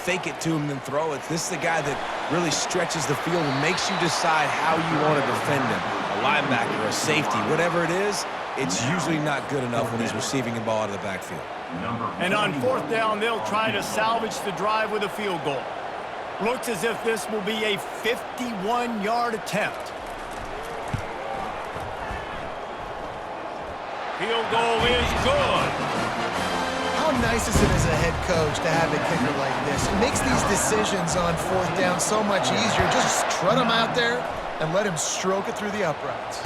fake it to him than throw it. This is the guy that really stretches the field and makes you decide how you want to defend him. A linebacker, a safety, whatever it is, it's usually not good enough when he's receiving the ball out of the backfield. And on 4th down, they'll try to salvage the drive with a field goal. Looks as if this will be a 51-yard attempt. Field goal is good. How nice is it as a head coach to have a kicker like this? It makes these decisions on 4th down so much easier. Just trot him out there and let him stroke it through the uprights.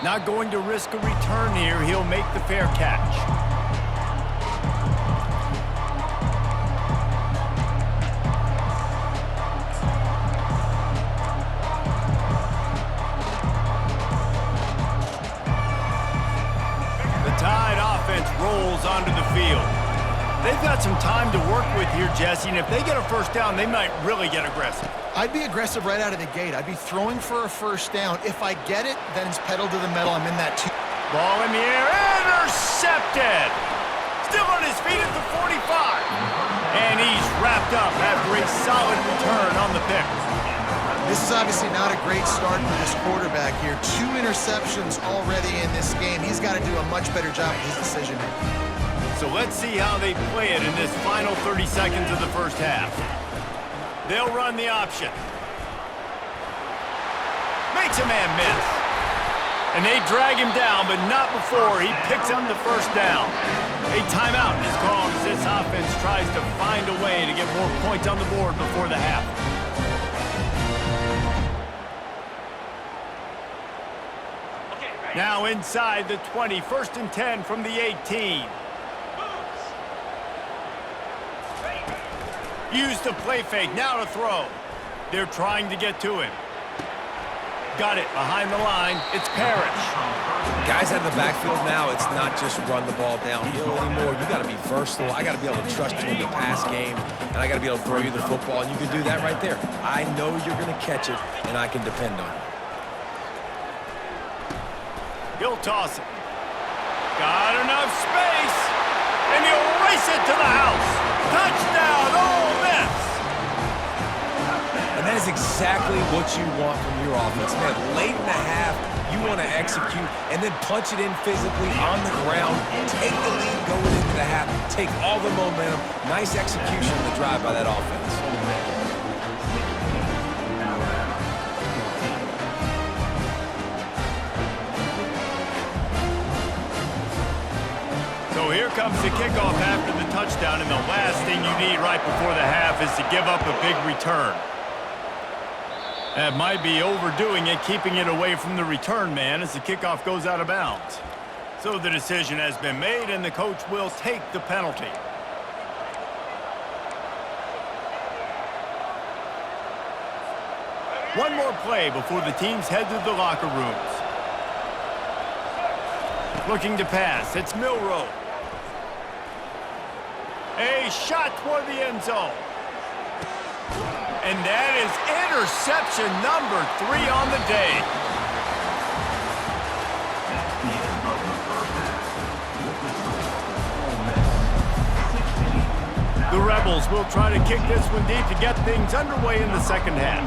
Not going to risk a return here. He'll make the fair catch. Rolls onto the field. They've got some time to work with here, Jesse, and if they get a first down, they might really get aggressive. I'd be aggressive right out of the gate. I'd be throwing for a first down. If I get it, then it's pedal to the metal. I'm in that 2. Ball in the air, intercepted! Still on his feet at the 45. And he's wrapped up after a solid return on the pick. This is obviously not a great start for this quarterback here. 2 interceptions already in this game. He's got to do a much better job with his decision-making. So let's see how they play it in this final 30 seconds of the first half. They'll run the option. Makes a man miss. And they drag him down, but not before he picks up the first down. A timeout is called as this offense tries to find a way to get more points on the board before the half. Now inside the 20, 1st and 10 from the 18. Use the play fake, now to throw. They're trying to get to him. Got it behind the line, it's Parrish. Guys out of the backfield now, it's not just run the ball downhill anymore. You got to be versatile. I got to be able to trust you in the pass game, and I got to be able to throw you the football, and you can do that right there. I know you're going to catch it, and I can depend on it. He'll toss it. Got enough space. And he'll race it to the house. Touchdown, Ole Miss. And that is exactly what you want from your offense. Man, late in the half, you want to execute and then punch it in physically on the ground. Take the lead going into the half. Take all the momentum. Nice execution on the drive by that offense. So here comes the kickoff after the touchdown, and the last thing you need right before the half is to give up a big return. That might be overdoing it, keeping it away from the return man as the kickoff goes out of bounds. So the decision has been made, and the coach will take the penalty. One more play before the teams head to the locker rooms. Looking to pass, it's Milroe. A shot toward the end zone. And that is interception number 3 on the day. The Rebels will try to kick this one deep to get things underway in the second half.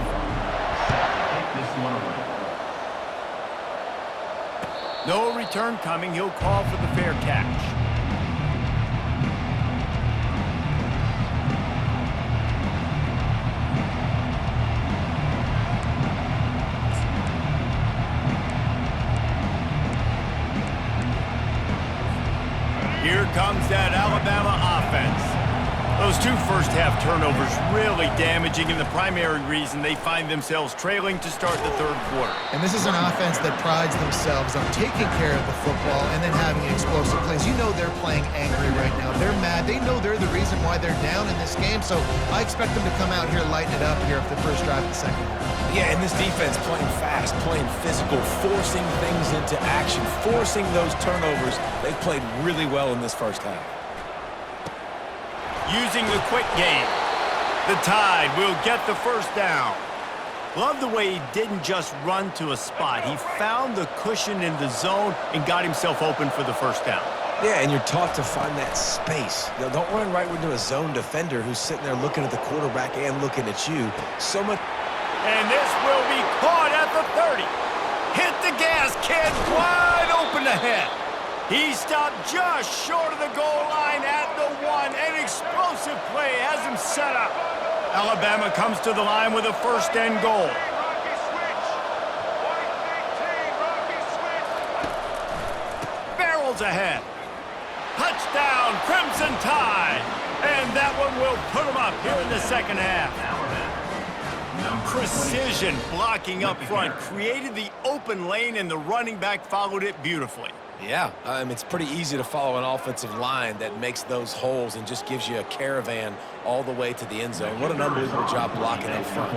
No return coming. He'll call for the fair catch. Here comes that Alabama offense. Those 2 first-half turnovers really damaging, and the primary reason they find themselves trailing to start the third quarter. And this is an offense that prides themselves on taking care of the football and then having explosive plays. You know they're playing angry right now. They're mad. They know they're the reason why they're down in this game, so I expect them to come out here and lighten it up here for the first drive of the second half. Yeah, and this defense playing fast, playing physical, forcing things into action, forcing those turnovers. They've played really well in this first half. Using the quick game. The Tide will get the first down. Love the way he didn't just run to a spot. He found the cushion in the zone and got himself open for the first down. Yeah, and you're taught to find that space. You know, don't run right into a zone defender who's sitting there looking at the quarterback and looking at you. So much. And this will be caught at the 30. Hit the gas, kid. Wide open ahead. He stopped just short of the goal line at the 1. An explosive play has him set up. Alabama comes to the line with a first and goal. Barrels ahead. Touchdown, Crimson Tide. And that one will put them up here in the second half. Precision blocking up front created the open lane, and the running back followed it beautifully. Yeah, it's pretty easy to follow an offensive line that makes those holes and just gives you a caravan all the way to the end zone. What an unbelievable job blocking up front.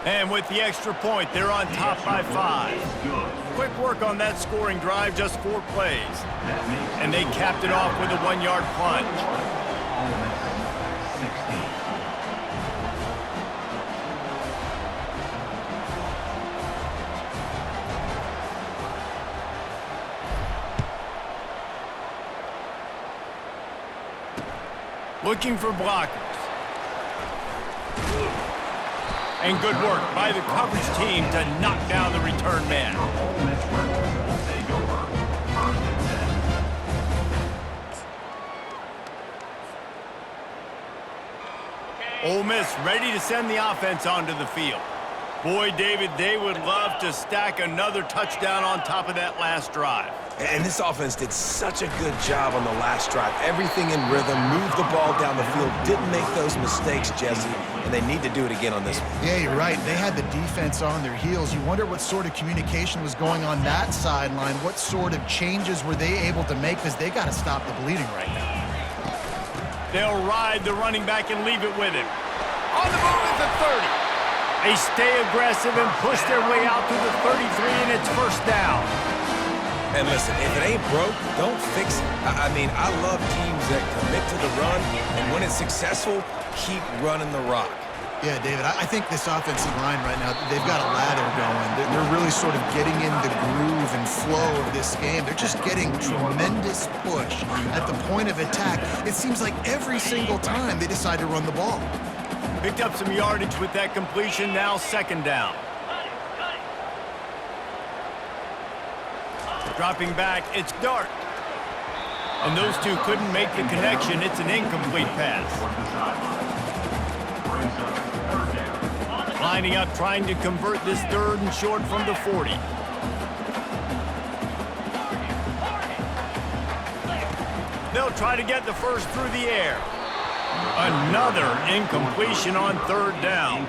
And with the extra point, they're on top by 5. Quick work on that scoring drive, just 4 plays. And they capped it off with a 1-yard plunge. Looking for blockers. And good work by the coverage team to knock down the return man. Ole Miss ready to send the offense onto the field. Boy, David, they would love to stack another touchdown on top of that last drive. And this offense did such a good job on the last drive. Everything in rhythm, moved the ball down the field, didn't make those mistakes, Jesse, and they need to do it again on this one. Yeah, you're right. They had the defense on their heels. You wonder what sort of communication was going on that sideline. What sort of changes were they able to make, because they got to stop the bleeding right now. They'll ride the running back and leave it with him. On the move at the 30. They stay aggressive and push their way out to the 33, and it's first down. And listen, if it ain't broke, don't fix it. I mean, I love teams that commit to the run, and when it's successful, keep running the rock. Yeah, David, I think this offensive line right now, they've got a lather going. They're really sort of getting in the groove and flow of this game. They're just getting tremendous push at the point of attack. It seems like every single time they decide to run the ball. Picked up some yardage with that completion, now second down. Dropping back, it's Dart. And those two couldn't make the connection. It's an incomplete pass. Lining up, trying to convert this third and short from the 40. They'll try to get the first through the air. Another incompletion on third down.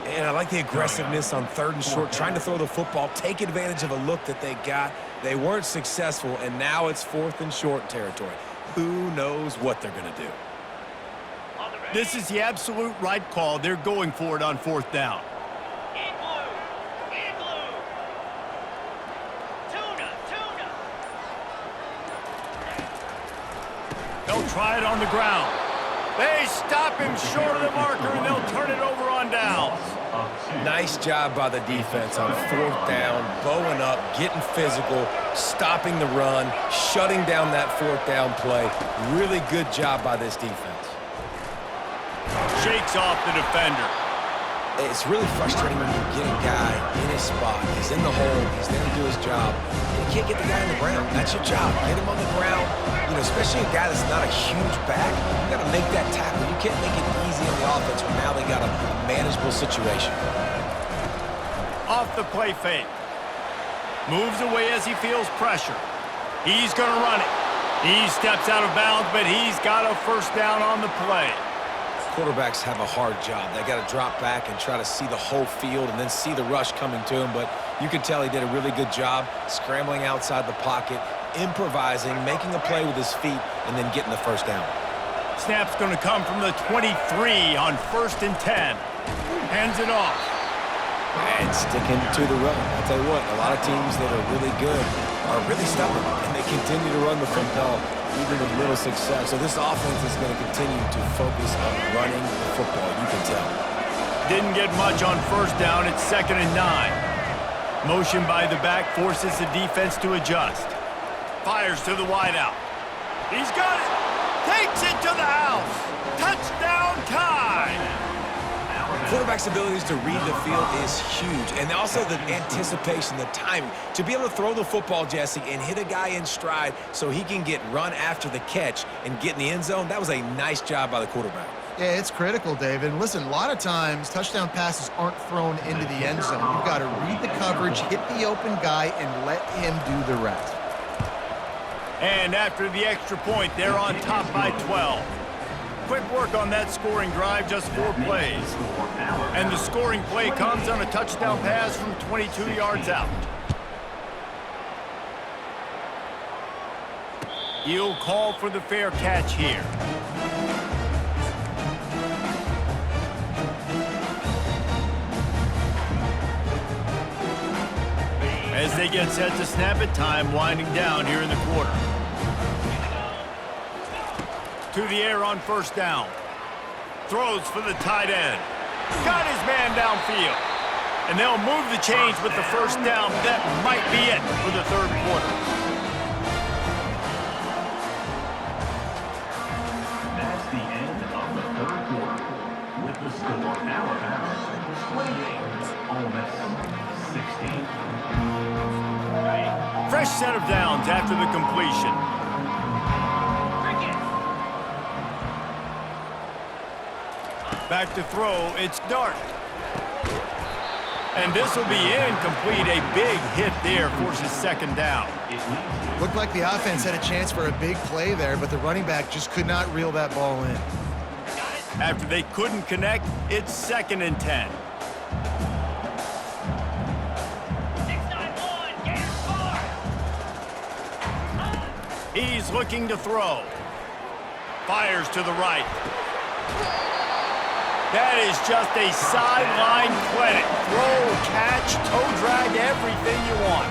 And I like the aggressiveness on third and short, trying to throw the football, take advantage of a look that they got. They weren't successful, and now it's fourth and short territory. Who knows what they're going to do? This is the absolute right call. They're going for it on fourth down. They'll try it on the ground. They stop him short of the marker, and they'll turn it over on downs. Nice job by the defense on fourth down, bowing up, getting physical, stopping the run, shutting down that fourth down play. Really good job by this defense. Shakes off the defender. It's really frustrating when you get a guy in his spot. He's in the hole. He's there to do his job. You can't get the guy on the ground. That's your job. Get him on the ground. You know, especially a guy that's not a huge back. You got to make that tackle. You can't make it easy on the offense when now they got a manageable situation. Off the play fake. Moves away as he feels pressure. He's going to run it. He steps out of bounds, but he's got a first down on the play. Quarterbacks have a hard job. They got to drop back and try to see the whole field and then see the rush coming to him. But you can tell he did a really good job scrambling outside the pocket, improvising, making a play with his feet, and then getting the first down. Snap's going to come from the 23 on 1st and 10. Hands it off. And sticking to the run. I'll tell you what, a lot of teams that are really good are really stubborn, and they continue to run the football even with little success. So this offense is going to continue to focus on running the football, you can tell. Didn't get much on first down. It's 2nd and 9. Motion by the back forces the defense to adjust. Fires to the wideout. He's got it. Takes it to the house. Touchdown time. Quarterback's abilities to read the field is huge, and also the anticipation, the timing. To be able to throw the football, Jesse, and hit a guy in stride so he can get run after the catch and get in the end zone, that was a nice job by the quarterback. Yeah, it's critical, David. And listen, a lot of times touchdown passes aren't thrown into the end zone. You've got to read the coverage, hit the open guy, and let him do the rest. And after the extra point, they're on top by 12. Quick work on that scoring drive, just 4 plays. And the scoring play comes on a touchdown pass from 22 yards out. He'll call for the fair catch here. As they get set to snap it, time winding down here in the quarter. To the air on first down. Throws for the tight end. Got his man downfield. And they'll move the chains with the first down, but that might be it for the third quarter. That's the end of the third quarter. With the score, Alabama 28, Ole Miss 16. Fresh set of downs after the completion. Back to throw, it's Dart. And this will be incomplete. A big hit there forces second down. Looked like the offense had a chance for a big play there, but the running back just could not reel that ball in. After they couldn't connect, it's 2nd and 10. He's looking to throw. Fires to the right. That is just a sideline credit. Throw, catch, toe drag, everything you want.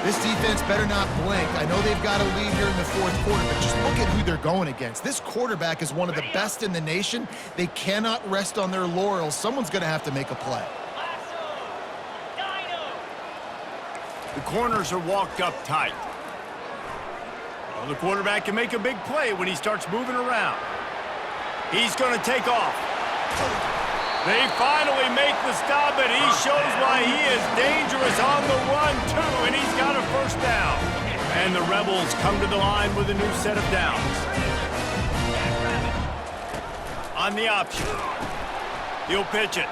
This defense better not blink. I know they've got a lead here in the fourth quarter, but just look at who they're going against. This quarterback is one of the best in the nation. They cannot rest on their laurels. Someone's going to have to make a play. The corners are walked up tight. Well, the quarterback can make a big play when he starts moving around. He's going to take off. They finally make the stop, and he shows why he is dangerous on the run, too, and he's got a first down. And the Rebels come to the line with a new set of downs. On the option. He'll pitch it.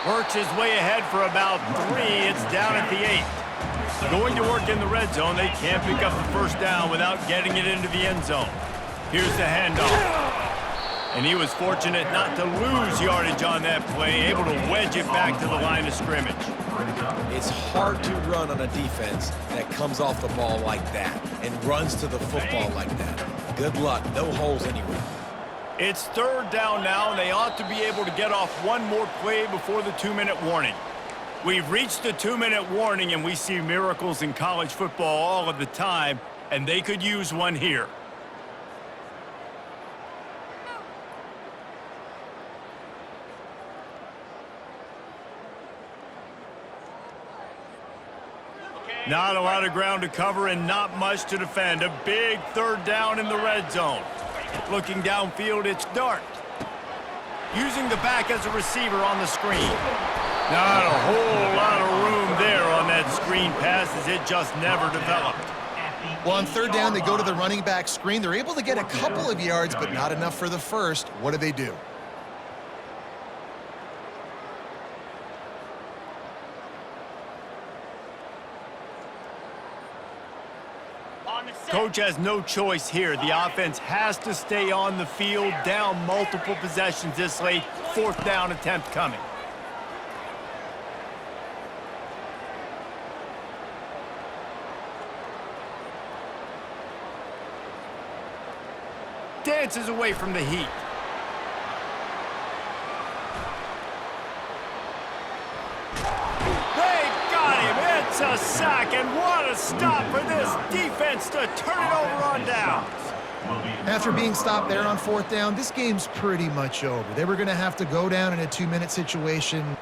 Works his way ahead for about 3. It's down at the 8. Going to work in the red zone, they can't pick up the first down without getting it into the end zone. Here's the handoff. And he was fortunate not to lose yardage on that play, able to wedge it back to the line of scrimmage. It's hard to run on a defense that comes off the ball like that and runs to the football like that. Good luck. No holes anywhere. It's 3rd down now, and they ought to be able to get off one more play before the 2-minute warning. We've reached the 2-minute warning, and we see miracles in college football all of the time, and they could use one here. Not a lot of ground to cover and not much to defend. A big 3rd down in the red zone. Looking downfield, it's Dart. Using the back as a receiver on the screen. Not a whole lot of room there on that screen pass as it just never developed. Well, on 3rd down, they go to the running back screen. They're able to get a couple of yards, but not enough for the first. What do? Coach has no choice here. The offense has to stay on the field, down multiple possessions this late. 4th down attempt coming. Dances away from the heat. It's a sack, and what a stop for this defense to turn it over on downs. After being stopped there on 4th down, this game's pretty much over. They were going to have to go down in a 2-minute situation.